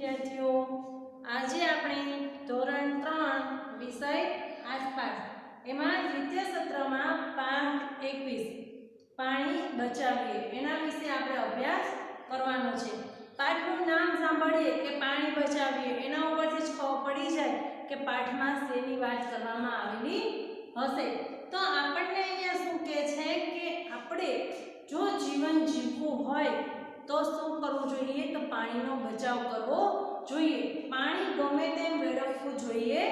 વિદ્યાર્થીઓ, આજે આપણે ધોરણ 3 વિષય આસપાસ એમાં દ્વિતીય સત્રમાં પાઠ 21 પાણી બચાવીએ એના વિશે આપણે અભ્યાસ કરવાનો છે। પાઠનું નામ સાંભળીએ કે પાણી બચાવીએ એના ઉપરથી જ ખબર પડી જાય કે પાઠમાં શેની વાત કરવામાં આવેલી હશે। તો આપણને અહીંયા શું કહે છે કે આપણે જો જીવન જીવવું હોય તો શું કરવું જોઈએ? તો પાણીનો બચાવ કરવો જોઈએ। પાણી ગમે તેમ વેડફવું જોઈએ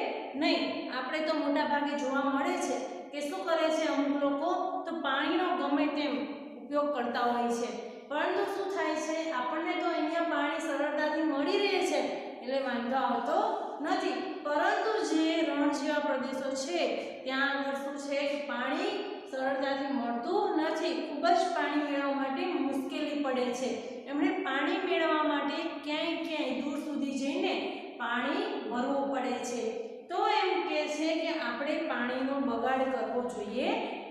નહીં। આપણે તો મોટા ભાગે જોવા મળે છે કે શું કરે છે અમુક લોકો તો પાણીનો ગમે તેમ ઉપયોગ કરતા હોય છે, પરંતુ શું થાય છે આપણને તો અહીંયા પાણી સરળતાથી મળી રહે છે એટલે વાંધો આવતો નથી, પરંતુ જે રણ જેવા પ્રદેશો છે ત્યાં આગળ શું છે કે પાણી સરળતાથી મળતું નથી, ખૂબ જ પાણી મેળવવા માટે મુશ્કેલી પડે છે। એમણે પાણી મેળવવા માટે ક્યાંય દૂર સુધી જઈને પાણી ભરવું પડે છે। તો એમ કહે છે કે આપણે પાણીનો બગાડ કરવો જોઈએ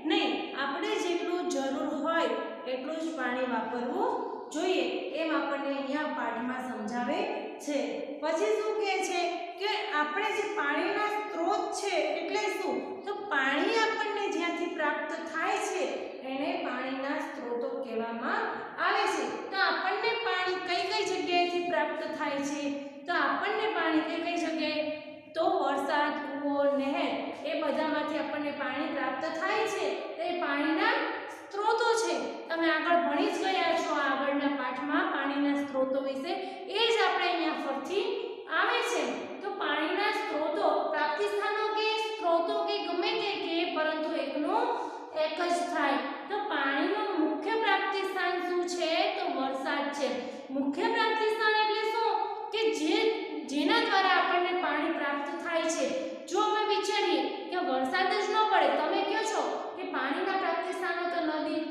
નહીં। આપણે જેટલું જરૂર હોય એટલું જ પાણી વાપરવું જોઈએ એમ આપણને અહીંયા પાઠમાં સમજાવે છે। પછી શું કહે છે કે આપણે જે પાણીના સ્ત્રોત છે એટલે શું? તો પાણી આપણને જ્યાંથી પ્રાપ્ત થાય છે એને પાણીના સ્ત્રોતો કહેવામાં આવે છે। તો આપણને પાણી કઈ જગ્યાએથી પ્રાપ્ત થાય છે? તો આપણને પાણી કઈ જગ્યાએ? તો વરસાદ, કૂવો, નહેર એ બધામાંથી આપણને પાણી પ્રાપ્ત થાય છે। એ પાણીના સ્ત્રોતો છે। તમે આગળ ભણી જ ગયા છો આગળના પાઠમાં પાણીના સ્ત્રોતો વિશે, એ જ આપણે અહીંયા ફરીથી આવે છે। તો પાણીના સ્ત્રોતો પ્રાપ્તિ સ્થાનો કે સ્ત્રોતો કે ગમે તે કે પરંતુ એકનું એક જ થાય। તો પાણીનું મુખ્ય પ્રાપ્તિ સ્થાન શું છે? તો વરસાદ છે। મુખ્ય પ્રાપ્તિ સ્થાન એટલે શું કે જેના દ્વારા આપણને પાણી પ્રાપ્ત થાય છે। જો અમે વિચારીએ કે વરસાદ જ ન પડે, તમે કહો છો કે પાણીના પ્રાપ્તિ સ્થાનો તો નદી,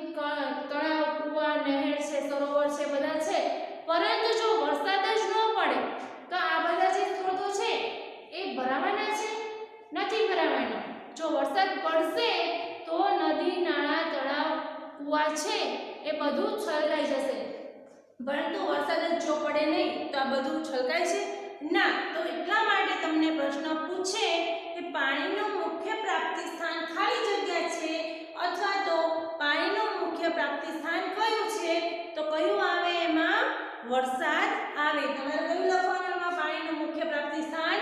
તળાવ, કૂવા, નહેર છે, સરોવર છે, બધા છે, પરંતુ જો વરસાદ જ ન પડે તો આ બધા જે સ્ત્રોતો છે એ ભરાવાના છે? નથી ભરાવાના। જો વરસાદ પડશે તો નદી, નાળા, તળાવ, કૂવા છે એ બધું છલકાઈ જશે, પરંતુ વરસાદ જ જો પડે નહીં તો આ બધું છલકાય છે ના। તો એટલા માટે તમને પ્રશ્ન પૂછે કે પાણીનું મુખ્ય પ્રાપ્તિ સ્થાન ખાલી જગ્યા છે અથવા તો પાણીનું મુખ્ય પ્રાપ્તિ સ્થાન કયું છે? તો કયું આવે એમાં? વરસાદ આવે। તમારે કયું લખવાનું એમાં? પાણીનું મુખ્ય પ્રાપ્તિ સ્થાન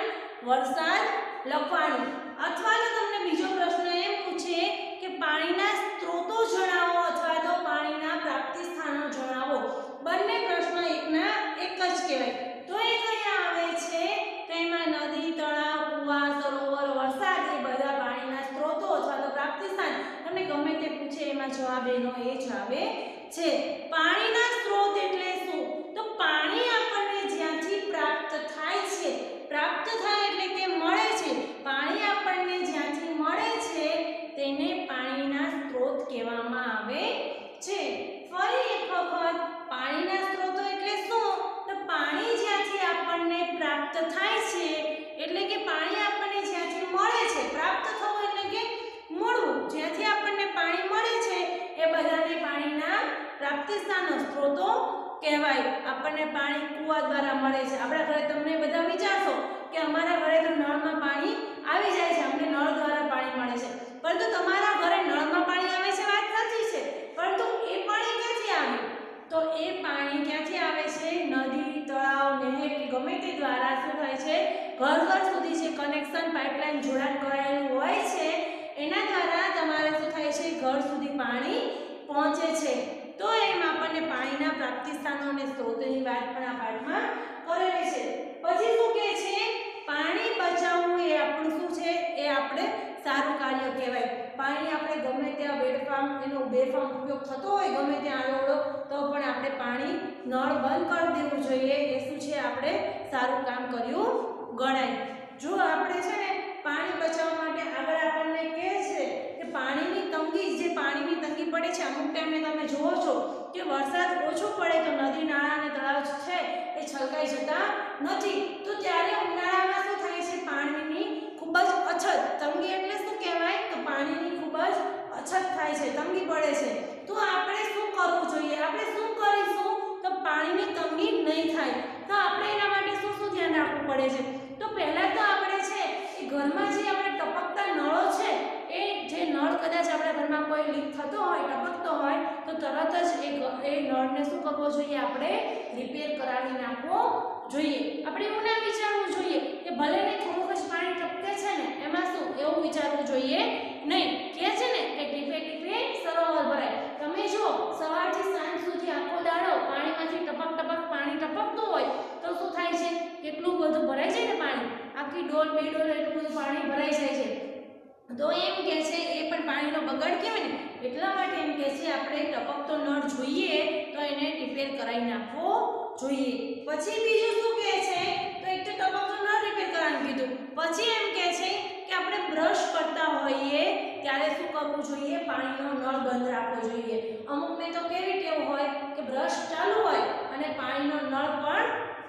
વરસાદ લખવાનું। અથવા તો તમને બીજો પ્રશ્ન એમ પૂછે કે પાણીના સ્ત્રોતો જણાવો અથવા તો પાણીના પ્રાપ્તિ સ્થાનો જણાવો। બંને પ્રશ્ન એકના એક જ કહેવાય। તો એ કયા આવે છે? તો એમાં નદી, તળાવ, કૂવા, સરોવર, વરસાદ એ બધા પાણીના સ્ત્રોતો અથવા તો પ્રાપ્તિ સ્થાન, તમને ગમે તે પૂછે એમાં જવાબ એનો એ જ આવે છે। પાણીના સ્ત્રોત એટલે શું? તો પાણી આપણને જ્યાંથી પ્રાપ્ત થાય છે, પ્રાપ્ત થાય એટલે કે મળે છે, પાણી આપણને જ્યાંથી મળે છે તેને પાણીના સ્ત્રોત કહેવામાં આવે છે। ફરી એક વખત, પાણીના સ્ત્રોતો એટલે શું? તો પાણી જ્યાંથી આપણને પ્રાપ્ત થાય છે એટલે કે પાણી આપણને જ્યાંથી મળે છે, પ્રાપ્ત થવું એટલે કે મળવું, જ્યાંથી આપણને પાણી મળે છે એ બધાને પાણીના પ્રાપ્તિ સ્થાનો, સ્ત્રોતો કહેવાય। આપણને પાણી કૂવા દ્વારા મળે છે। આપણા ઘરે તમને બધા વિચારશો કે અમારા ઘરે તો નળમાં પાણી આવી જાય છે, અમને નળ દ્વારા પાણી મળે છે, પરંતુ તમારા ઘરે નળમાં પાણી આવે છે વાત સાચી છે, પરંતુ એ પાણી ક્યાંથી આવ્યું? તો એ પાણી ક્યાંથી આવે છે? નદી, તળાવ, નહેર કે ગમે તે દ્વારા શું થાય છે? ઘર સુધી જે કનેક્શન, પાઇપલાઇન જોડાણ કરાયેલું હોય છે એના દ્વારા તમારે શું થાય છે? ઘર સુધી પાણી પહોંચે છે। તો એમ આપણને પાણીના પ્રાપ્તિ સ્થાનો અને સ્ત્રોતોની વાત પણ આ પાઠમાં કરેલી છે। પછી શું કહે છે? પાણી બચાવવું એ આપણું શું છે? એ આપણે સારું કાર્ય કહેવાય। પાણી આપણે ગમે ત્યાં વેડફામ, એનો બેફામ ઉપયોગ થતો હોય ગમે ત્યાં આડોડો, તો પણ આપણે પાણી નળ બંધ કરી દેવું જોઈએ। એ શું છે? આપણે સારું કામ કર્યું ગણાય। જો આપણે છે ને પાણી બચાવવા માટે આગળ આપણને કહે છે કે પાણીની તંગી, જે પાણીની તંગી પડે છે અમુક ટાઈમે તમે જુઓ છો કે વરસાદ ઓછો પડે તો નદી, નાળા અને તળાવ છે એ છલકાઈ જતા નથી, તો ત્યારે ઉનાળામાં શું થાય છે? પાણીની ખૂબ જ અછત, તંગી એટલે શું કહેવાય? તો પાણીની ખૂબ જ અછત થાય છે, તંગી પડે છે। તો આપણે શું કરવું જોઈએ? આપણે શું કરીશું તો પાણીની તંગી નહીં થાય? તો આપણે એના માટે શું નાખવું પડે છે. તો પહેલા તો આપણે છે એ ઘરમાં જે આપણે ટપકતા નળો છે એ જે નળ કદાચ આપણા ઘરમાં કોઈ લીક થતો હોય ટપકતો હોય તો તરત જ એ નળને શું કરવો જોઈએ આપણે રિપેર કરાવી નાખવો જોઈએ. આપણે એવું ના વિચારવું જોઈએ કે ભલે ને થોડુંક જ પાણી ટપકે છે ને એમાં શું એવું વિચારવું જોઈએ નહીં. કે છે ને કે ટીપે ટીપે સરોવર ભરાય. તમે જો સવારથી સાંજ સુધી આખો દાડો પાણીમાંથી ટપક ટપક પાણી ટપકતું હોય તો શું થાય છે કેટલું બધું ભરાઈ જાય ને પાણી આખી ડોલ બે ડોલ એટલું બધું પાણી ભરાઈ જાય છે. તો એમ કે છે એ પણ પાણીનો બગાડ કહેવાય ને એટલા માટે એમ કે છે આપણે ટપકતો નળ જોઈએ તો એને રિપેર કરાવી નાખવો જોઈએ. પછી બીજું શું કહે છે તો એક તો ટપકતો નળ રિપેર કરાવવાનું કીધું. પછી એમ કહે છે કે આપણે બ્રશ કરતા હોઈએ ત્યારે શું કરવું જોઈએ પાણીનો નળ બંધ રાખવો જોઈએ. અમુકને તો કેવી ટેવ હોય કે બ્રશ ચાલુ હોય અને પાણીનો નળ પણ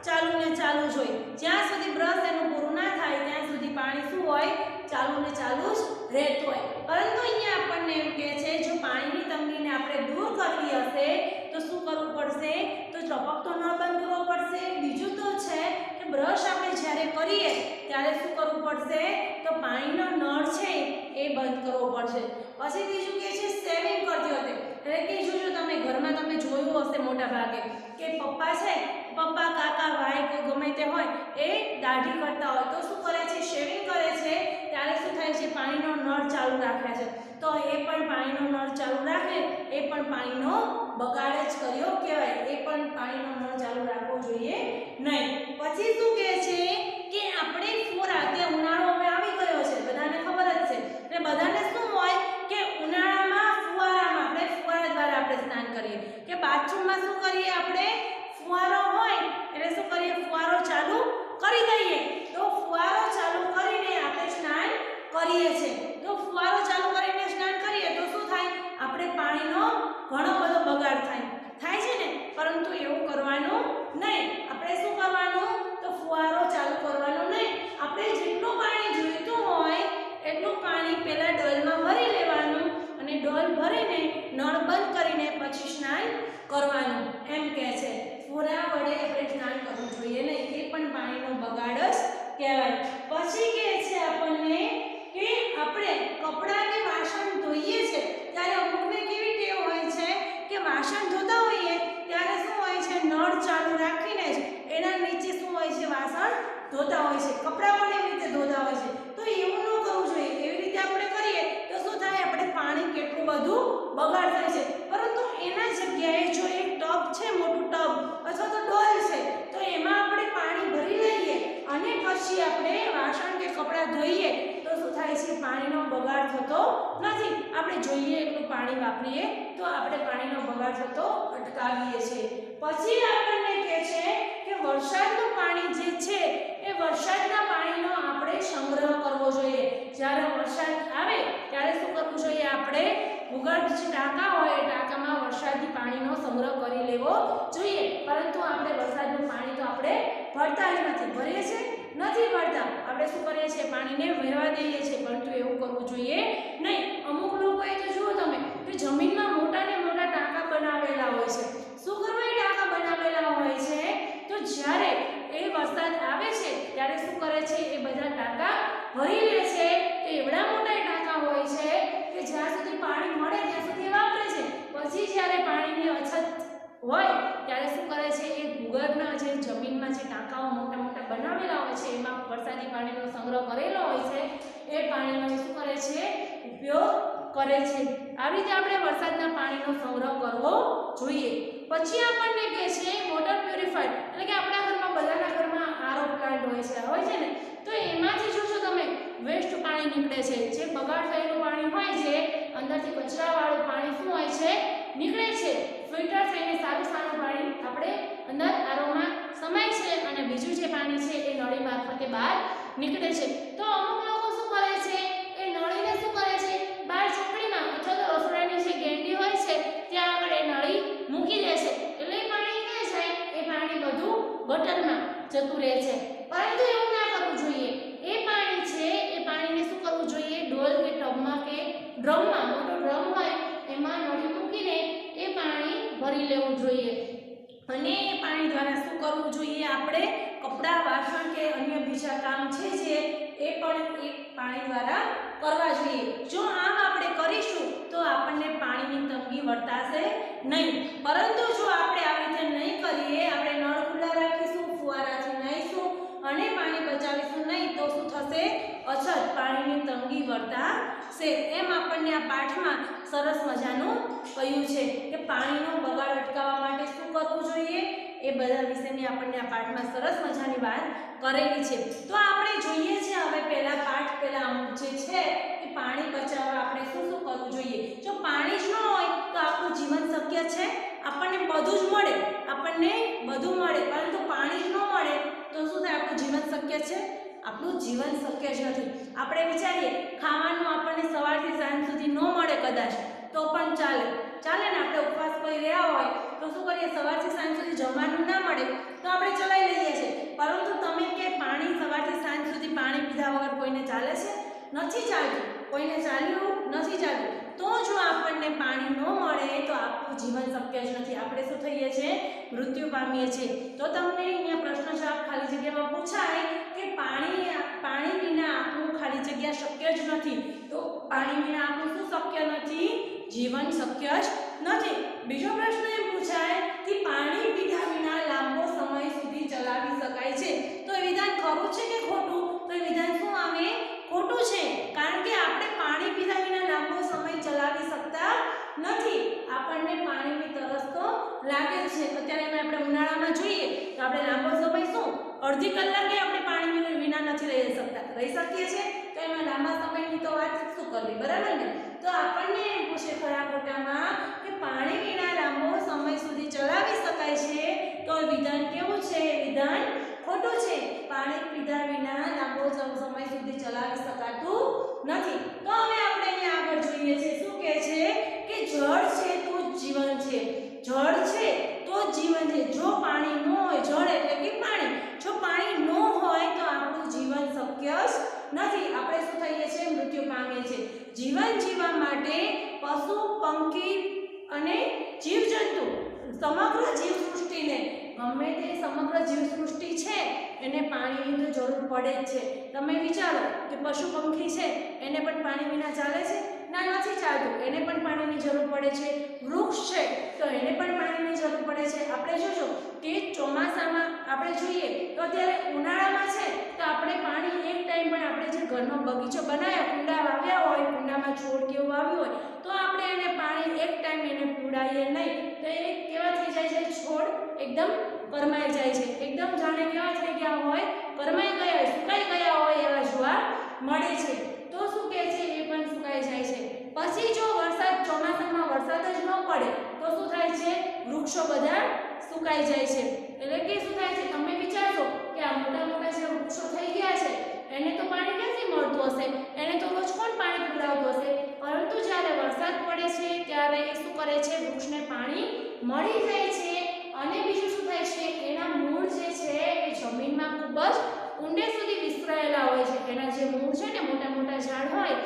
ચાલુ ને ચાલુ જ હોય. જ્યાં સુધી બ્રશ એનું પૂરું ના થાય ત્યાં સુધી પાણી શું હોય ચાલુ ને ચાલુ જ રહેતું હોય. પરંતુ અહીંયા આપણને એમ કહે છે જો પાણીની તંગીને આપણે દૂર કરવી હશે તો શું કરવું પડશે તો ટપકતો નળ બંધ કરવો પડશે. બીજું તો છે કે બ્રશ આપણે જ્યારે કરીએ ત્યારે શું કરવું પડશે તો પાણીનો નળ છે એ બંધ કરવો પડશે. પછી બીજું કે છે સેવિંગ કરતી વખતે એટલે કે જો તમે ઘરમાં તમે જોયું હશે મોટા ભાગે કે પપ્પા છે પપ્પા કાકા ભાઈ કોઈ ગમે તે હોય એ દાઢી કરતા હોય તો શું કરે છે શેવિંગ કરે છે ત્યારે શું થાય છે પાણીનો નળ ચાલુ રાખે છે. તો એ પણ પાણીનો નળ ચાલુ રાખે એ પણ પાણીનો બગાડ જ કર્યો કહેવાય. એ પણ પાણીનો નળ ચાલુ રાખવો જોઈએ નહીં. પછી શું કહે છે કે આપણે ફુવારા કે ઉનાળો હવે આવી ગયો છે બધાને ખબર જ છે એટલે બધાને શું હોય કે ઉનાળામાં ફુવારામાં આપણે ફુવારા દ્વારા આપણે સ્નાન કરીએ કે બાથરૂમમાં શું કરીએ આપણે ફુવારો હોય એટલે શું કરીએ ફુવારો ચાલુ કરી દઈએ. તો ફુવારો ચાલુ કરીને આપણે સ્નાન કરીએ છીએ. તો ફુવારો ચાલુ કરીને સ્નાન કરીએ તો શું થાય આપણે પાણીનો ઘણો બધો બગાડ થાય છે ને પરંતુ એવું કરવાનું નહીં. આપણે શું કરવાનું તો ફુવારો ચાલુ કરવાનો નહીં. આપણે જેટલું પાણી જોઈતું હોય એટલું પાણી પહેલા ડોલમાં ભરી લેવાનું અને ડોલ ભરીને નળ બંધ કરીને પછી સ્નાન કરવાનું એમ કહે છે. ફુવારા વડે આપણે સ્નાન કરવું જોઈએ નહીં. એ પણ પાણીનો બગાડ જ કહેવાય. પછી કહે છે આપણને કે આપણે કપડાં કે વાસણ ધોઈએ છે ત્યારે અમુકને કેવી ટેવ હોય છે કે વાસણ ધોતા હોઈએ ત્યારે શું હોય છે નળ ચાલુ રાખીને જ એના નીચે શું હોય છે વાસણ ધોતા હોય છે. કપડાં પણ એવી રીતે ધોતા હોય છે. તો એવું ન કરવું જોઈએ. એવી રીતે આપણે કરીએ તો શું થાય આપણે પાણી કેટલું બધું બગાડ થાય છે. પરંતુ એના જગ્યાએ જો એક ટબ છે મોટું ટબ અથવા તો ડોલ છે તો એમાં આપણે પાણી ભરી લઈએ અને પછી આપણે વાસણ કે કપડાં ધોઈએ તો શું થાય છે પાણીનો બગાડ થતો નથી. આપણે જોઈએ એટલું પાણી વાપરીએ તો આપણે પાણીનો બગાડ થતો અટકાવીએ છીએ. પછી આપણને કહે છે કે વરસાદનું પાણી જે છે એ વરસાદના પાણીનો આપણે સંગ્રહ કરવો જોઈએ. જ્યારે વરસાદ આવે ત્યારે શું કરવું જોઈએ આપણે ભૂગર્ભ જે ટાંકા હોય એ ટાંકામાં વરસાદી પાણીનો સંગ્રહ કરી લેવો જોઈએ. પરંતુ આપણે વરસાદનું પાણી તો આપણે ભરતા જ નથી. ભરીએ છીએ નથી ભરતા. આપણે શું કરીએ છીએ પાણીને વહેવા દઈએ છીએ પરંતુ એવું કરવું જોઈએ નહીં. અમુક લોકોએ તો જુઓ તમે કે જમીનમાં મોટા ને મોટા ટાંકા બનાવેલા હોય છે. શું કરવા એ ટાંકા બનાવેલા હોય છે તો જ્યારે એ વરસાદ આવે છે ત્યારે શું કરે છે એ બધા ટાંકા ભરી લે છે. તો એવડા મોટા ટાંકા હોય છે કે જ્યાં સુધી પાણી મળે ત્યાં સુધી વાપરે છે. પછી જ્યારે પાણીની અછત હોય ત્યારે શું કરે છે એ ભૂગર્ભના જે જમીનમાં જે ટાંકાઓ મોટા મોટા બનાવેલા હોય છે એમાં વરસાદી પાણીનો સંગ્રહ કરેલો હોય છે એ પાણીનો શું કરે છે ઉપયોગ કરે છે. આવી રીતે આપણે વરસાદના પાણીનો સંગ્રહ કરવો જોઈએ. પછી આપણને કહે છે વોટર પ્યુરિફાયર એટલે કે આપણા ઘરમાં બધાના ઘરમાં આરઓ પ્લાન્ટ હોય છે ને તો એમાંથી જોશો તમે વેસ્ટ પાણી નીકળે છે. જે બગાડ થયેલું પાણી હોય છે અંદરથી કચરાવાળું પાણી શું હોય છે નીકળે છે. ફિલ્ટર થઈને સારું પાણી આપણે અંદર આરોમાં સમાય છે અને બીજું જે પાણી છે એ નળી મારફતે બહાર નીકળે છે. તો અમુક લોકો શું કરે છે એ નળીને શું કરે છે બહાર ચોકડીમાં અથવા તો રસોડાની જે ગેંડી હોય છે ત્યાં આગળ એ નળી મૂકી દે છે. એટલે એ પાણી ક્યાં જાય એ પાણી બધું ગટરમાં જતું રહે છે. પરંતુ એવું ના કરવું જોઈએ. એ પાણી છે એ પાણીને શું કરવું જોઈએ ડોલ કે ટબમાં કે ડ્રમમાં મોટો ડ્રમ હોય એમાં નળી મૂકીને એ પાણી ભરી લેવું જોઈએ અને એ પાણી દ્વારા શું કરવું જોઈએ આપણે કપડાં વાસણ કે અન્ય બીજા કામ છે જે એ પણ એ પાણી દ્વારા કરવા જોઈએ. જો આમ આપણે કરીશું તો આપણને પાણીની તંગી વર્તાશે નહીં. પરંતુ જો આપણે આવી રીતે નહીં કરીએ, આપણે નળ ખુલ્લા રાખીશું, ફુવારાથી નાહીશું અને પાણી બચાવીશું નહીં તો શું થશે? અછત, પાણીની તંગી વર્તાશે. એમ આપણને આ પાઠમાં સરસ મજાનું કહ્યું છે કે પાણીનો બગાડ અટકાવવા માટે શું કરવું જોઈએ, એ બધા વિશેની આપણને આ પાઠમાં સરસ મજાની વાત કરેલી છે. તો આપણે જોઈએ છે હવે પહેલા અમુક જે છે એ પાણી બચાવવા આપણે શું શું કરવું જોઈએ. જો પાણી જ ન હોય તો આપણું જીવન શક્ય છે? આપણને બધું જ મળે, આપણને બધું મળે, પરંતુ પાણી જ ન મળે તો શું થાય? આપણું જીવન શક્ય છે? આપણું જીવન શક્ય જ નથી. આપણે વિચારીએ ખાવાનું આપણને સવારથી સાંજ સુધી ન મળે કદાચ તો પણ ચાલે ને. આપણે ઉપવાસ કરી રહ્યા હોય તો શું કરીએ? સવારથી સાંજ સુધી જમવાનું ના મળે તો આપણે ચલાવી લઈએ છીએ. પરંતુ તમે કે પાણી સવારથી સાંજ સુધી પાણી પીધા વગર કોઈને ચાલે છે? નથી ચાલતું. કોઈને ચાલ્યું નથી ચાલતું. તો જો આપણને પાણી ન મળે તો આપણું જીવન શક્ય જ નથી. આપણે શું થઈએ છીએ? મૃત્યુ પામીએ છીએ. તો તમને અહીંયા પ્રશ્ન જવાબ ખાલી જગ્યામાં પૂછાય કે પાણી વિના આપણું ખાલી જગ્યા શક્ય જ નથી. તો પાણી વિના આપણું શું શક્ય નથી? જીવન શક્ય જ નથી. બીજો પ્રશ્ન એમ પૂછાય કે પાણી પીધા વિના લાંબો સમય સુધી ચલાવી શકાય છે. તો એ વિધાન ખરું છે કે ખોટું? તો એ વિધાન શું આવે? ખોટું છે. કારણ કે આપણે પાણી પીધા વિના લાંબો સમય ચલાવી શકતા નથી. આપણને પાણીની તરસ તો લાગે જ છે. અત્યારે આપણે ઉનાળામાં જોઈએ તો આપણે લાંબો સમય શું અડધી કલાકે આપણે પાણી વિના નથી રહી શકતા. રહી શકીએ છીએ તો એમાં લાંબા સમયની તો વાત શું કરવી, બરાબર ને? તો આપણને એમ પૂછે ખરા ખોટામાં કે પાણી વિના લાંબો સમય સુધી ચલાવી શકાય છે તો વિધાન કેવું છે? વિધાન ખોટું છે. પાણી પીધા વિના લાંબો સમય સુધી ચલાવી શકાતું નથી. તો હવે આપણે અહીંયા આગળ જોઈએ છે શું કહે છે કે જળ છે તો જીવન છે. જળ છે તો જીવન છે. જો પાણી ન હોય, જળ એટલે કે પાણી, જો પાણી ન હોય તો આપણું જીવન શક્ય જ નથી. આપણે શું થઈએ છીએ? મૃત્યુ પામીએ છીએ. જીવન જીવવા માટે પશુ, પંખી અને જીવજંતુ, સમગ્ર જીવસૃષ્ટિને, ગમે તે સમગ્ર જીવસૃષ્ટિ છે એને પાણીની તો જરૂર પડે જ છે. તમે વિચારો કે પશુ પંખી છે એને પણ પાણી વિના ચાલે છે? ના, નથી ચાલતું. એને પણ પાણીની જરૂર પડે છે. વૃક્ષ છે તો એને પણ પાણીની જરૂર પડે છે. આપણે જોજો કે ચોમાસામાં આપણે જોઈએ તો અત્યારે ઉનાળામાં છે તો આપણે પાણી એક ટાઈમ પણ આપણે જે ઘરનો બગીચો બનાવ્યો, કુંડા વાવ્યા હોય, કુંડામાં છોડ કેવું વાવ્યું હોય તો આપણે એને પાણી એક ટાઈમ એને પીવડાવીએ નહીં તો એ કેવા થઈ જાય છે? છોડ એકદમ કરમાઈ જાય છે. એકદમ જાણે કેવા થઈ ગયા હોય? કરમાઈ ગયા હોય, સુકાઈ ગયા હોય એવા જોવા મળે છે. તો શું કહે છે? એ પણ સુકાઈ જાય છે. પછી જો ચોમાસામાં વરસાદ જ ન પડે તો શું થાય છે? વૃક્ષો બધા સુકાઈ જાય છે. એટલે કે શું થાય છે? તમે વિચારશો કે આ મોટા મોટા જે વૃક્ષો થઈ ગયા છે એને તો પાણી ક્યાંથી મળતું હશે? એને તો રોજ કોણ પાણી પીવડાવતું હશે? પરંતુ જ્યારે વરસાદ પડે છે ત્યારે એ શું કરે છે? વૃક્ષને પાણી મળી જાય છે. અને બીજું શું થાય છે? એના મૂળ જે છે એ જમીનમાં ખૂબ જ ઊંડે સુધી વિસ્તરાયેલા હોય છે. એના જે મૂળ છે ને, મોટા મોટા ઝાડ હોય,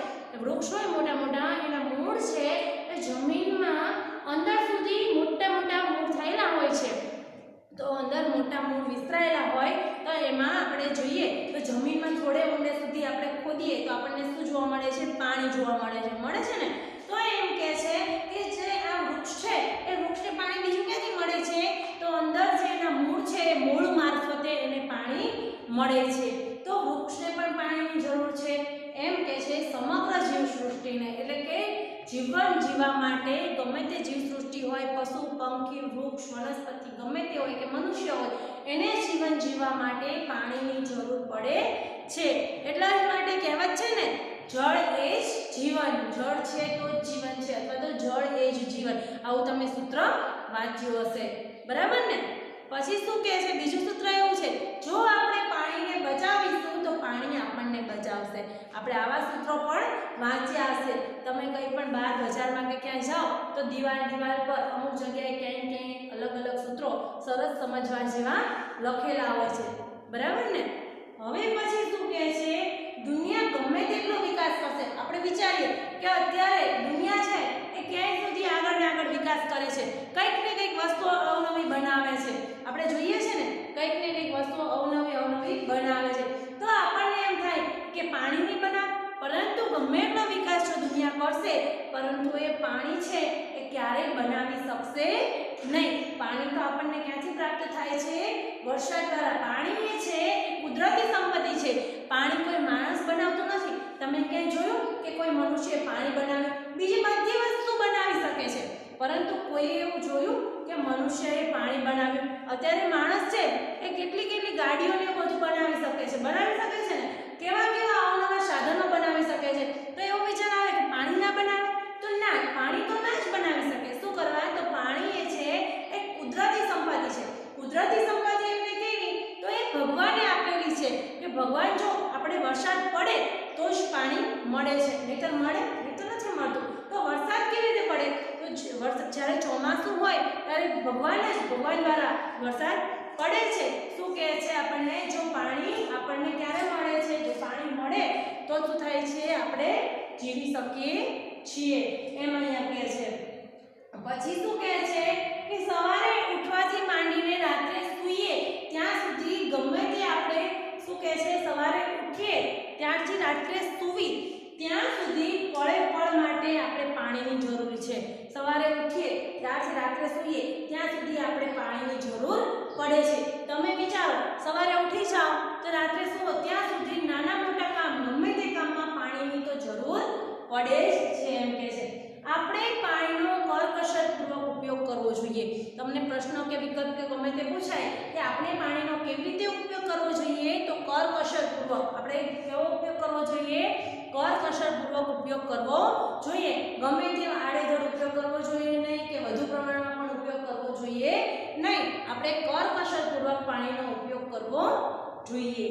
વૃક્ષ હોય મોટા મોટા, એના મૂળ છે એ જમીનમાં અંદર સુધી મોટા મોટા મૂળ થયેલા હોય છે. તો અંદર મોટા મૂળ વિસ્તરાયેલા હોય તો એમાં આપણે જોઈએ તો જમીનમાં થોડે ઊંડે સુધી આપણે ખોદીએ તો આપણને શું જોવા મળે છે? પાણી જોવા મળે છે. મળે છે ને? તો એમ કહે છે કે જે આ વૃક્ષ છે એ વૃક્ષને પાણી બીજું ક્યાંથી મળે છે? તો અંદર જે એના મૂળ છે એ મૂળ મારફતે એને પાણી મળે છે. તો વૃક્ષને પણ પાણીની જરૂર છે. એમ કે છે સમગ્ર જીવસૃષ્ટિને, એટલે કે જીવન જીવવા માટે ગમે તે જીવસૃષ્ટિ હોય, પશુ, પંખી, વૃક્ષ, વનસ્પતિ, ગમે તે હોય કે મનુષ્ય હોય, એને જીવન જીવવા માટે પાણીની જરૂર પડે છે. એટલા જ માટે કહેવત છે ને, જળ એ જ જીવન. જળ છે તો જ જીવન છે, અથવા તો જળ એ જ જીવન. આવું તમે સૂત્ર વાંચ્યું હશે, બરાબર ને? પછી શું કહે છે? બીજું સૂત્ર એવું છે, જો આપણે પાણીને બચાવીશું તો પાણી આપણને બચાવશે. આપણે આવા સૂત્રો પણ વાંચ્યા હશે. તમે કંઈ પણ બહાર બજારમાં કે ક્યાંય જાઓ તો દિવાલ પર અમુક જગ્યાએ ક્યાંય અલગ અલગ સૂત્રો સરસ સમજવા જેવા લખેલા હોય છે, બરાબર ને? હવે પછી શું કહે છે? દુનિયા ગમે તેટલો વિકાસ કરશે. આપણે વિચારીએ કે અત્યારે દુનિયા છે એ ક્યાંય સુધી આગળ ને આગળ વિકાસ કરે છે, કંઈક ને કંઈક વસ્તુઓ અવનવી બનાવે છે. આપણે જોઈએ છે ને કંઈક ને કંઈક વસ્તુઓ અવનવી બનાવે છે. તો આપણને એમ થાય કે પાણી નહીં બનાવે, પરંતુ ગમે એટલો વિકાસ જો દુનિયા કરશે પરંતુ એ પાણી છે એ ક્યારેય બનાવી શકશે નહીં. પાણી તો આપણને ક્યાંથી પ્રાપ્ત થાય છે? વરસાદ દ્વારા. પાણી એ છે એ કુદરતી સંપત્તિ છે. પાણી કોઈ માણસ બનાવતો નથી. તમે ક્યાંય જોયું કે કોઈ મનુષ્ય પાણી બનાવ્યું? બીજી બધી વસ્તુ બનાવી શકે છે, પરંતુ કોઈ એવું જોયું કે મનુષ્યએ પાણી બનાવ્યું? અત્યારે માણસ છે એ કેટલી ગાડીઓને બધું બનાવી શકે છે, બનાવી શકે છે ને, કેવા અવનવા સાધનો બનાવી શકે છે. તો એવું વિચાર આવે કે પાણી ના બનાવે? તો ના, પાણી તો ના જ બનાવી શકે. શું કરવા? તો પાણી એ છે એ કુદરતી સંપત્તિ છે. કુદરતી સંપત્તિ એટલે કેવી? તો એ ભગવાને આપેલી છે કે ભગવાન જો આપણે વરસાદ પડે તો જ પાણી મળે છે, નહીંતર મળે? નહીં તો નથી મળતું. તો વરસાદ કેવી રીતે પડે? તો જ્યારે ચોમાસું હોય ત્યારે ભગવાન દ્વારા વરસાદ પડે છે. શું કહે છે આપણને? જો પાણી આપણને ક્યારે મળે છે? જો પાણી મળે તો શું થાય છે? આપણે જીવી શકીએ છીએ, એમ અહીંયા કહે છે. પછી શું કહે છે કે સવારે ઉઠવાથી માંડીને રાત્રે સૂઈએ ત્યાં સુધી ગમે તે આપણે શું કહે છે? સવારે ઉઠીએ ત્યારથી રાત્રે સૂવી ત્યાં સુધી પળે પળ માટે આપણે પાણીની જરૂર છે. સવારે ઉઠીએ ત્યારથી રાત્રે સૂઈએ ત્યાં સુધી આપણે પાણીની જરૂર પડે છે. તમે વિચારો, સવારે ઉઠી જાઓ તો રાત્રે સૂવો ત્યાં સુધી નાના મોટા કામ ગમે તે કામમાં પાણીની તો જરૂર પડે જ છે, એમ કહે છે. આપણે પાણીનો કરકસરપૂર્વક ઉપયોગ કરવો જોઈએ. તમને પ્રશ્ન કે વિકલ્પ કે ગમે તે પૂછાય કે આપણે પાણીનો કેવી રીતે ઉપયોગ કરવો જોઈએ? તો કરકસરપૂર્વક. આપણે કેવો ઉપયોગ કરવો જોઈએ? કરકસરપૂર્વક ઉપયોગ કરવો જોઈએ. ગમે તેમ આડેધડ ઉપયોગ કરવો જોઈએ નહીં, કે વધુ પ્રમાણમાં પણ ઉપયોગ કરવો જોઈએ નહીં. આપણે કરકસરપૂર્વક પાણીનો ઉપયોગ કરવો જોઈએ.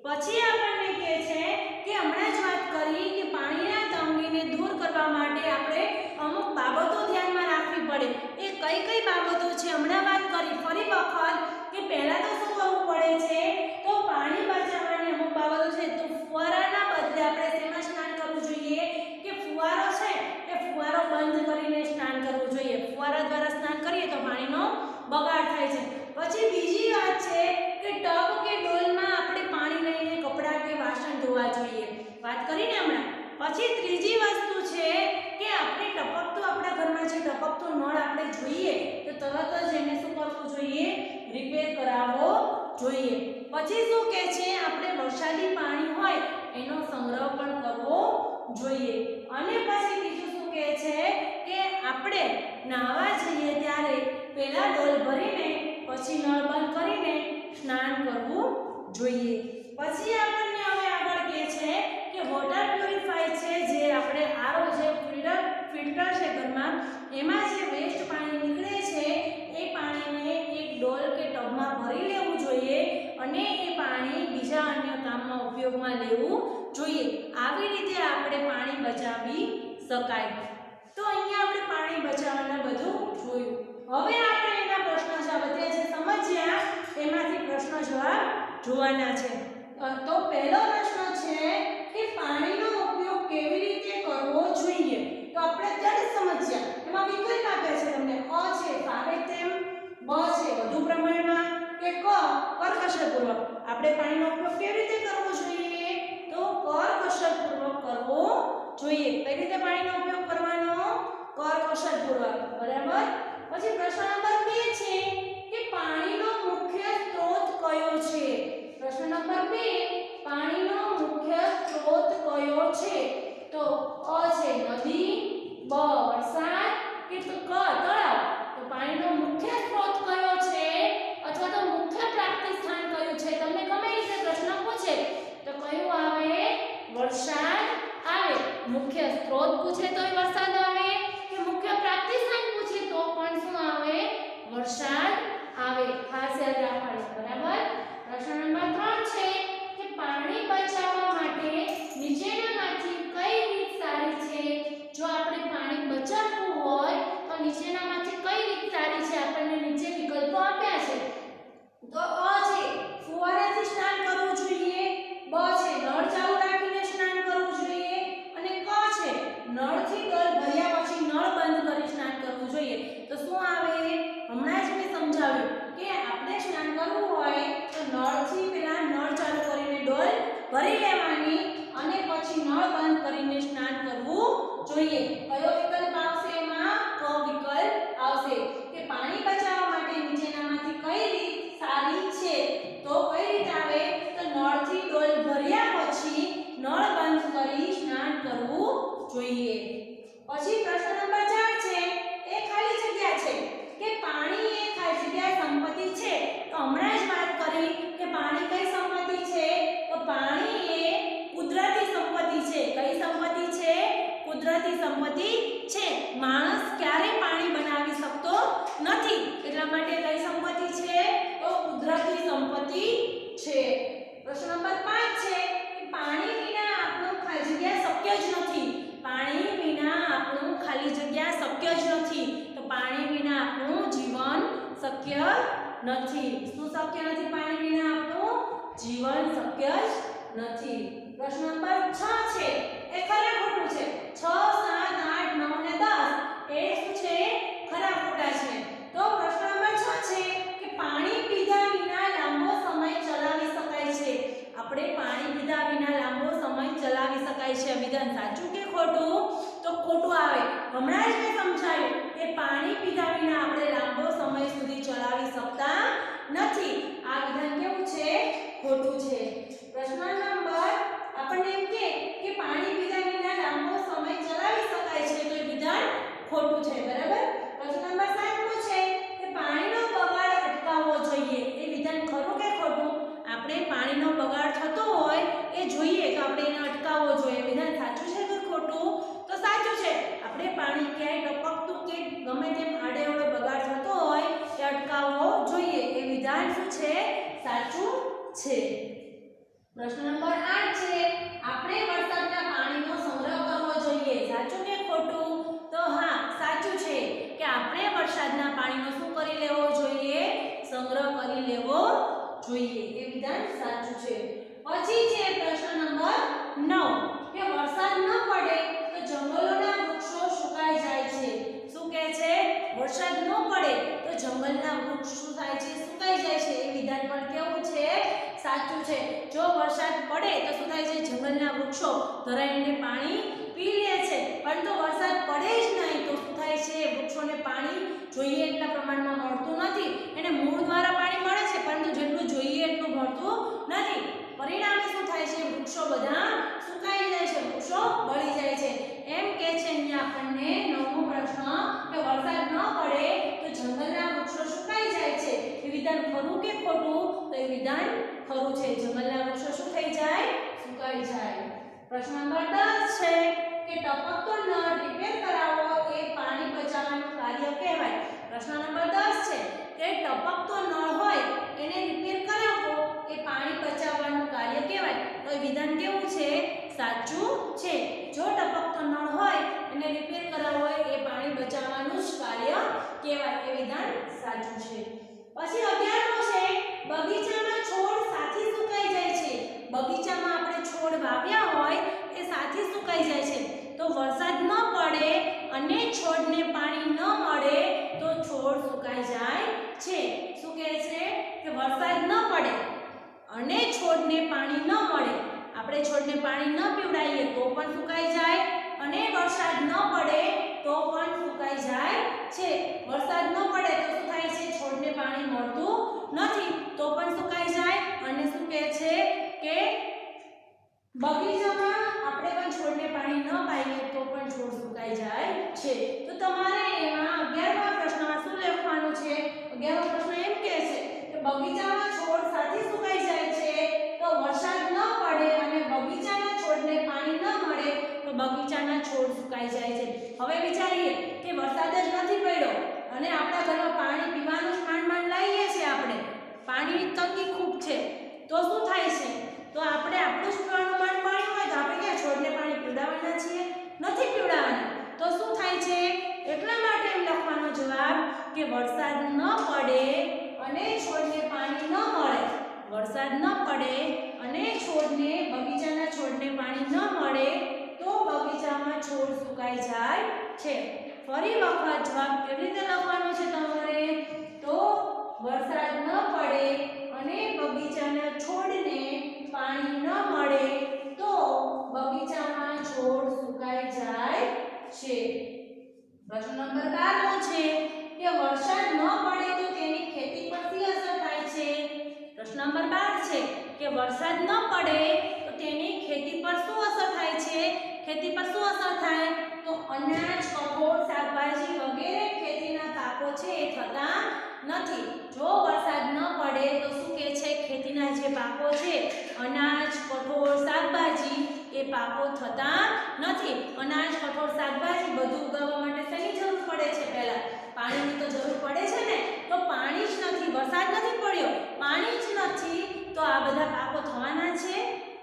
પછી આપણને કહે છે કે હમણાં જ વાત કરી કે પાણીના તંગીને દૂર કરવા માટે આપણે અમુક બાબતો ધ્યાનમાં રાખવી પડે. એ કઈ બાબતો છે? હમણાં વાત કરી ફરી વખત કે પહેલા તો શું કરવું પડે છે? તો પાણી બચાવવાની અમુક બાબતો છે. તો ફુવારાના બદલે આપણે શેમાં સ્નાન કરવું જોઈએ? કે ફુવારો છે એ ફુવારો બંધ કરીને સ્નાન કરવું જોઈએ. ફુવારા દ્વારા સ્નાન કરીએ તો પાણીનો બગાડ થાય છે. પછી બીજી વાત છે કે ટબ કે ડોલમાં આપણે પાણી લઈને કપડાં કે વાસણ ધોવા જોઈએ. વાત કરીને હમણાં. પછી ત્રીજી વસ્તુ છે કે આપણે ટપકતો આપણા ઘરમાં જે ટપકતો નળ આપણે જોઈએ તો તરત જ એને શું કરવું જોઈએ? રિપેર કરાવવો જોઈએ. પછી શું કહે છે? આપણે વરસાદી પાણી હોય એનો સંગ્રહ પણ કરવો જોઈએ. અને પછી બીજું શું કહે છે કે આપણે નાહવા જઈએ ત્યારે પહેલા ડોલ ભરીને પછી નળ બંધ કરીને સ્નાન કરવું જોઈએ. પછી આપણને હવે આગળ કહે છે કે વોટર પ્યુરિફાયર છે, જે આપણે આરો જે ફિલ્ટર છે ઘરમાં, એમાં જે વેસ્ટ પાણી નીકળે છે એ પાણીને એક ડોલ કે ટબમાં ભરી લેવું જોઈએ અને એ પાણી બીજા અન્ય કામમાં ઉપયોગમાં લેવું જોઈએ. આવી રીતે આપણે પાણી બચાવી શકાય. તો અહીંયા આપણે પાણી બચાવવાના બધું જોયું. હવે આપણે એના પ્રશ્ન જવાબ અત્યારે જે સમજ્યા એમાંથી પ્રશ્ન જવાબ જોવાના છે. તો પહેલો પ્રશ્ન છે કે પાણીનો ઉપયોગ કેવી રીતે કરવો જોઈએ? તો આપણે અત્યારે સમજ્યા. એમાં વિકલ્પ આપે છે તમને. અ છે ફાવે તેમ, બ છે વધુ પ્રમાણમાં, કે ક કરકસરપૂર્વક. આપણે પાણીનો ઉપયોગ કેવી રીતે કરવો જોઈએ? તો કરકસરપૂર્વક કરવો જોઈએ. કઈ રીતે પાણીનો ઉપયોગ કરવાનો? કરકસરપૂર્વક. બરાબર. પછી પ્રશ્ન નંબર 2 છે કે પાણીનો મુખ્ય સ્ત્રોત કયો છે? પ્રશ્ન નંબર 2, પાણીનો મુખ્ય સ્ત્રોત કયો છે? તો અ છે નદી, બ વરસાદ, કે તો ક તળાવ. તો પાણીનો મુખ્ય સ્ત્રોત કયો છે અથવા તો મુખ્ય પ્રાપ્તિ સ્થાન કયું છે? તમને ગમે રીતે પ્રશ્ન પૂછે તો કયું આવે? વરસાદ આવે. મુખ્ય સ્ત્રોત પૂછે તોય વરસાદ આવે, કે મુખ્ય પ્રાપ્તિ સ્થાન પૂછે તો પણ શું આવે? વરસાદ આવે. ખાસ યાદ રાખવાનું. બરાબર. પ્રશ્ન નંબર 3 છે કે પાણી બચાવવા માટે નીચેનામાંથી કઈ રીત સારી છે? જો આપણે પાણી બચાવવું હોય તો નીચેનામાંથી કઈ રીત સારી છે? આપણને નીચે વિકલ્પો આપ્યા છે. તો અ છે ફુવારાથી સ્નાન કરવું જોઈએ, બ છે નળ ચાલુ રાખીને સ્નાન કરવું જોઈએ, અને ક છે નળથી નળ ભર્યા પછી નળ બંધ કરી સ્નાન કરવું જોઈએ. તો શું આવે? હમણાં જ મેં સમજાવ્યું કે આપણે સ્નાન કરવું હોય તો નળથી પહેલા નળ ચાલુ કરીને ડોલ ભરી લેવાની અને પછી નળ બંધ કરીને સ્નાન કરવું જોઈએ. કયો વિકલ્પ આવશે? એમાં ક વિકલ્પ આવશે કે પાણી બચાવવા માટે નીચેનામાંથી કઈ રીત સારી છે? તો કઈ રીત આવે? તો નળથી ડોલ ભર્યા પછી નળ બંધ કરી સ્નાન કરવું જોઈએ. પછી પ્રશ્ન નંબર 4 છે એ ખાલી જગ્યા છે કે પાણી એ ખાલી જગ્યા સંપત્તિ છે. તો હમણાં જ વાત કરી કે પાણી કઈ સંપત્તિ છે? તો પાણી એ કુદરતી સંપત્તિ છે. કઈ સંપત્તિ છે? કુદરતી સંપત્તિ છે. માણસ ક્યારે પાણી બનાવી શકતો નથી, એટલા માટે કઈ સંપત્તિ છે? તો કુદરતી સંપત્તિ છે. પ્રશ્ન નંબર 5 છે કે પાણી વિના આપણું ખાલી જગ્યા શક્ય જ નથી. પાણી વિના આપણું ખાલી જગ્યા શક્ય જ નથી. તો પાણી વિના આપણું જીવન શક્ય નથી. શું શક્ય નથી? પાણી વિના આપણું જીવન શક્ય જ નથી. પ્રશ્ન નંબર 6 છે એ ખરા ખોટું છે. 6, 7, 8, 9 ને 10 એ શું છે? ખરા ખોટા છે. તો પ્રશ્ન નંબર 6 છે કે પાણી પીધા વિના લાંબો સમય ચલાવી શકાય છે. આપણે પાણી પીધા વિના લાંબો સમય ચલાવી શકાય છે. વિધાન સાચું કે ખોટું? તો ખોટું આવે. હમણાં જ મેં સમજાવ્યું કે પાણી પીધા વિના આપણે લાંબો સમય સુધી ચલાવી શકતા નથી. આ વિધાન કેવું છે? ખોટું છે. પ્રશ્ન નંબર આપણને એમ કે પાણી પીધા વિના લાંબો સમય ચલાવી શકાય છે, તો એ વિધાન ખોટું છે. બરાબર. પ્રશ્ન નંબર 7 છે કે પાણીનો બગાડ અટકાવવો જોઈએ. એ વિધાન ખરું કે ખોટું? આપણે પાણીનો બગાડ થતો હોય એ જોઈએ તો આપણે એને અટકાવવો જોઈએ. વિધાન સાચું છે કે ખોટું? તો સાચું છે. આપણે પાણી ક્યાંય ટપકતું કે ગમે તેમ આડેઅવળો બગાડ થતો હોય એ અટકાવવો જોઈએ. એ વિધાન શું છે? સાચું છે. પ્રશ્ન નંબર 8 છે આપણે વરસાદના પાણીનો સંગ્રહ કરવો જોઈએ. સાચું કે ખોટું? તો હા, સાચું છે કે આપણે વરસાદના પાણીનો શું કરી લેવો જોઈએ? સંગ્રહ કરી લેવો જોઈએ. એ વિધાન સાચું છે. પછી છે પ્રશ્ન નંબર 9 કે વરસાદ ન પડે તો જંગલોના વૃક્ષો સુકાઈ જાય છે. શું કહે છે? વરસાદ ન પડે તો જંગલના વૃક્ષ શું થાય છે? સુકાઈ જાય છે. એ વિધાન પણ કેવું છે? સાચું છે. જો વરસાદ પડે તો શું થાય છે? જંગલના વૃક્ષો ધરાઈને પાણી પી લે છે. પરંતુ વરસાદ પડે જ નહીં તો શું થાય છે? વૃક્ષોને પાણી જોઈએ એટલા પ્રમાણમાં મળતું નથી. એને મૂળ દ્વારા પાણી મળે છે પરંતુ જેટલું જોઈએ એટલું મળતું નથી. પરિણામે શું થાય છે? વૃક્ષો બધા સુકાઈ જાય છે, વૃક્ષો બળી જાય છે. એમ કે છે અહીંયા આપણને 9મો પ્રશ્ન કે વરસાદ ન પડે તો જંગલના વૃક્ષો સુકાઈ જાય છે. એ વિધાન ખરું કે ખોટું? તો એ વિધાન ખરું છે. જંગલના વૃક્ષો શું થઈ જાય? સુકાઈ જાય. પ્રશ્ન નંબર 10 છે કે ટપકતો નળ રિપેર કરાવવો એ પાણી બચાવવાનું કાર્ય કહેવાય. પ્રશ્ન નંબર 10 છે કે ટપકતો નળ હોય એને રિપેર કરાવવો એ પાણી બચાવવાનું કાર્ય કહેવાય. તો એ વિધાન કેવું છે? સાચું છે. જો ટપકતો નળ હોય એને રિપેર કરાવવો હોય એ પાણી બચાવવાનું જ કાર્ય કહેવાય. એ વિધાન સાચું છે. પછી 11મો છે બગીચામાં છોડ સાથી સુકાઈ જાય છે. બગીચામાં આપણે છોડ વાવ્યા હોય એ સાથી સુકાઈ જાય છે. તો વરસાદ ન પડે અને છોડને પાણી ન મળે તો છોડ સુકાઈ જાય છે. શું કહે છે? કે વરસાદ ન પડે અને છોડને પાણી ન મળે, આપણે છોડને પાણી ન પીવડાવીએ તો પણ સુકાઈ જાય અને વરસાદ ન પડે તો પણ સુકાઈ જાય છે. વરસાદ ન પડે તો શું થાય છે? છોડને પાણી મળતું નથી તો પણ સુકાઈ જાય. અને શું કહે છે કે બગીચામાં આપણે પણ છોડને પાણી ન પાઈએ તો પણ છોડ સુકાઈ જાય છે. તો તમારે એમાં 11મા પ્રશ્નમાં શું લખવાનું છે? 11મો પ્રશ્ન એમ કહે છે કે બગીચામાં છોડ સાથી સુકાઈ જાય છે તો વરસાદ ન પડે અને બગીચાના છોડને પાણી ન મળે તો બગીચાના છોડ સુકાઈ જાય છે. હવે વિચારીએ કે વરસાદ જ નથી પડ્યો અને આપણા ઘરમાં પાણી પીવાનું જ માંડ લઈએ છીએ, આપણે પાણીની તંગી ખૂબ છે તો શું થાય છે? તો આપણે આપણું જ પીવાનું માંડ પાણી હોય તો આપણે ક્યાં છોડને પાણી પીવડાવવાના છીએ? નથી પીવડાવવાના. તો શું થાય છે? એટલા માટે એમ લખવાનો જવાબ કે વરસાદ ન પડે અને છોડને પાણી ન મળે, વરસાદ ન પડે અને છોડને બગીચાના છોડને પાણી ન મળે તો બગીચામાં છોડ સુકાઈ જાય છે. ફરી વખત જવાબ કેવી રીતે લખવાનો છે તમારે? તો વરસાદ ન પડે અને બગીચાના છોડને પાણી ન મળે તો બગીચામાં છોડ સુકાઈ જાય છે. પ્રશ્ન નંબર 12 નો છે કે વરસાદ ન પડે તો તેની ખેતી પર શી અસર થાય છે. પ્રશ્ન નંબર 12 છે કે વરસાદ ન પડે તો તેની ખેતી પર શું અસર થાય છે. ખેતી પર શું અસર થાય તો અનાજ, કઠોળ, શાકભાજી વગેરે ખેતીના પાકો છે એ થતા નથી. જો વરસાદ ન પડે તો શું કે છે ખેતીના જે પાકો છે અનાજ, કઠોળ, શાકભાજી એ પાકો થતા નથી. અનાજ, કઠોળ, શાકભાજી બધું ઉગાવવા માટે શેની જરૂર પડે છે. પહેલા પાણીની તો જરૂર પડે છે ને. તો પાણી જ નથી, વરસાદ નથી પડ્યો, પાણી જ નથી તો આ બધા પાકો થવાના છે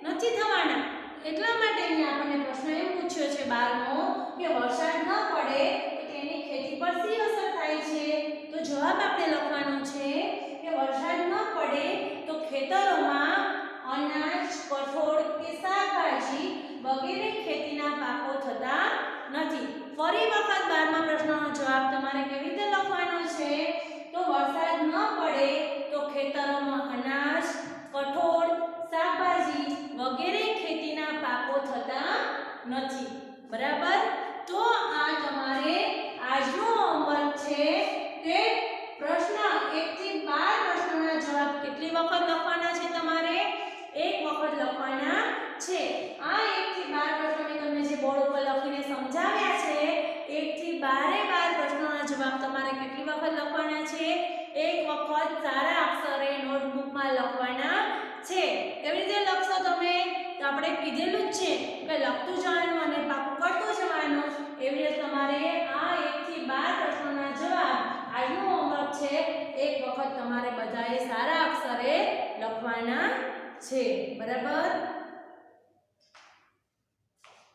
નથી થવાના. એટલા માટે અહીંયા આપણને પ્રશ્ન એમ પૂછ્યો છે 12મો કે વરસાદ ન પડે તો તેની ખેતી પર શી અસર થાય છે. તો જવાબ આપણે લખવાનો છે કે વરસાદ ન પડે તો ખેતરોમાં અનાજ, કઠોળ કે શાકભાજી વગેરે ખેતીના પાકો થતા નથી. ફરી વખત 12મા પ્રશ્નનો જવાબ તમારે કેવી રીતે લખવાનો છે તો વરસાદ ન પડે તો ખેતરોમાં અનાજ, કઠોળ, શાકભાજી વગેરે ખેતીના પાકો થતા નથી. બરાબર. તો આ તમારે આજનો હોમવર્ક છે તે પ્રશ્ન 1 થી 12 પ્રશ્નોના જવાબ કેટલી વખત લખવાના છે. તમારે એક વખત લખવાના છે. આ 1 થી 12 પ્રશ્નો મેં તમને જે બોર્ડ ઉપર લખીને સમજાવ્યા છે 1 થી 12 પ્રશ્નોના જવાબ તમારે કેટલી વખત લખવાના છે. એક વખત સારા અક્ષરે નોટબુકમાં લખવાના છે. કેવી રીતે લખશો તમે તો આપણે કીધેલું જ છે કે લખતું જવાનું અને પાકું કરતું જવાનું. એવી રીતે તમારે આ 1 થી 12 પ્રશ્નોના જવાબ આજનું હોમવર્ક છે એક વખત તમારે બધાએ સારા અક્ષરે લખવાના છે. બરાબર.